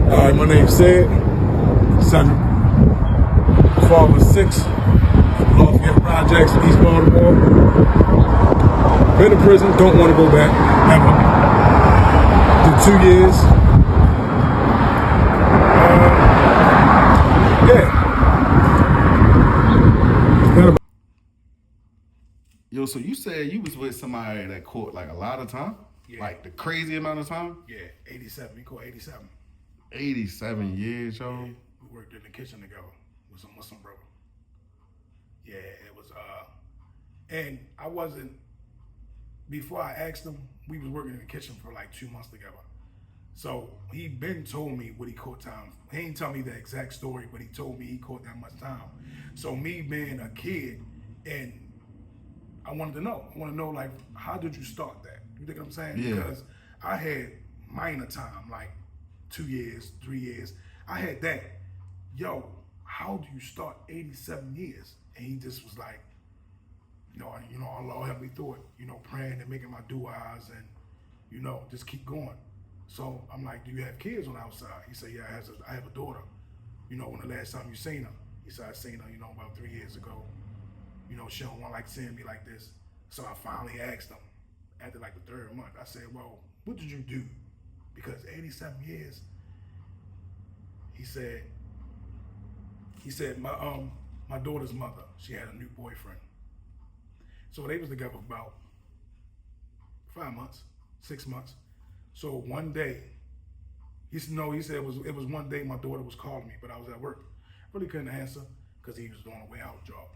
Alright, my name's Ced. Son, father of 6, Lafayette Projects, East Baltimore. Been in prison, don't want to go back, ever. Did 2 years. Yo, so you said you was with somebody that caught like a lot of time? Yeah. Like the crazy amount of time? Yeah, 87. We caught 87. 87 years, yo. Yeah, we worked in the kitchen together with some Muslim brother. Yeah, it was, and I wasn't, before I asked him, we was working in the kitchen for like 2 months together. So he been told me what he caught time. He ain't tell me the exact story, but he told me he caught that much time. So me being a kid, and I wanted to know. I want to know, like, how did you start that? You think what I'm saying? Yeah. Because I had minor time, like 2 years, 3 years. I had that. Yo, how do you start 87 years? And he just was like, Allah help me through it. Praying and making my du'as and, just keep going. So I'm like, do you have kids on the outside? He said, yeah, I have a daughter. When the last time you seen her? He said, I seen her, about 3 years ago. She don't want like seeing me like this. So I finally asked him after like the 3rd month. I said, well, what did you do? Because 87 years, he said my daughter's mother, she had a new boyfriend. So they was together about 5 months, 6 months. So one day, he said it was one day my daughter was calling me, but I was at work. Really couldn't answer because he was doing a way out job.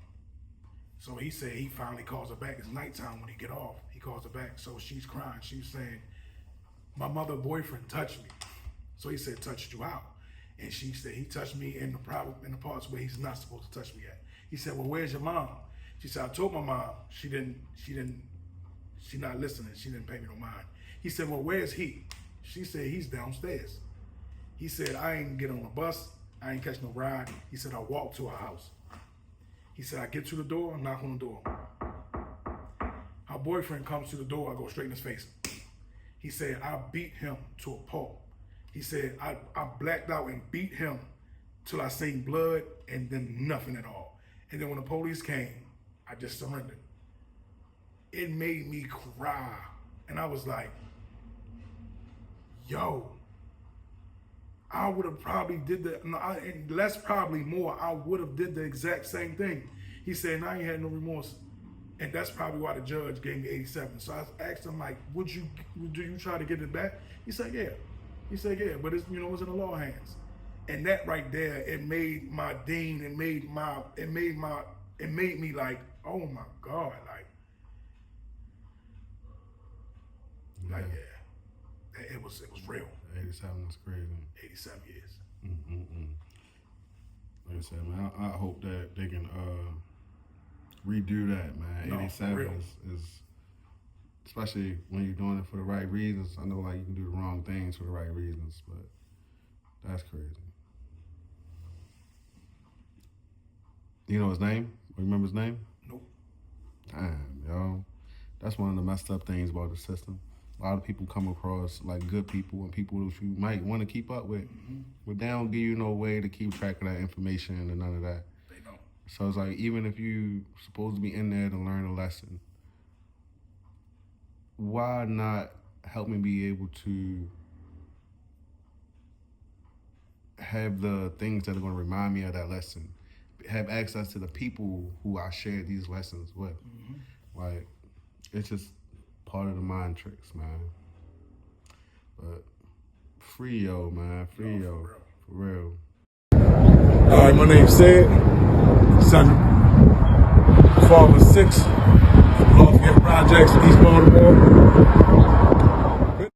So he said he finally calls her back. It's nighttime when he get off. He calls her back. So she's crying. She's saying, my mother boyfriend touched me. So he said, touched you out. And she said, he touched me in the parts where he's not supposed to touch me at. He said, well, where's your mom? She said, I told my mom. She not listening. She didn't pay me no mind. He said, well, where's he? She said, he's downstairs. He said, I ain't get on a bus. I ain't catch no ride. He said, I walked to her house. He said, I get to the door, knock on the door. Her boyfriend comes to the door, I go straight in his face. He said, I beat him to a pulp. He said, I blacked out and beat him till I seen blood and then nothing at all. And then when the police came, I just surrendered. It made me cry. And I was like, yo, I would have probably did and less probably more, I would have did the exact same thing. He said, now he had no remorse. And that's probably why the judge gave me 87. So I asked him, like, do you try to get it back? He said, yeah. He said, yeah, but it's, it's in the law hands. And that right there, it made my dean, it made me like, oh my God, yeah, it was real. 87 is crazy. 87 years. Like I said, man, I hope that they can redo that, man. No, 87 is, especially when you're doing it for the right reasons. I know, like, you can do the wrong things for the right reasons, but that's crazy. You know his name? Remember his name? Nope. Damn, yo. That's one of the messed up things about the system. A lot of people come across like good people and people that you might want to keep up with, but they don't give you no way to keep track of that information and none of that. They don't. So it's like, even if you supposed to be in there to learn a lesson, why not help me be able to have the things that are going to remind me of that lesson, have access to the people who I shared these lessons with. Like, it's just part of the mind tricks, man. But free yo, man. Free yo. For real. Alright, my name's Ced. Son, father of 6, Lafayette Projects, East Baltimore.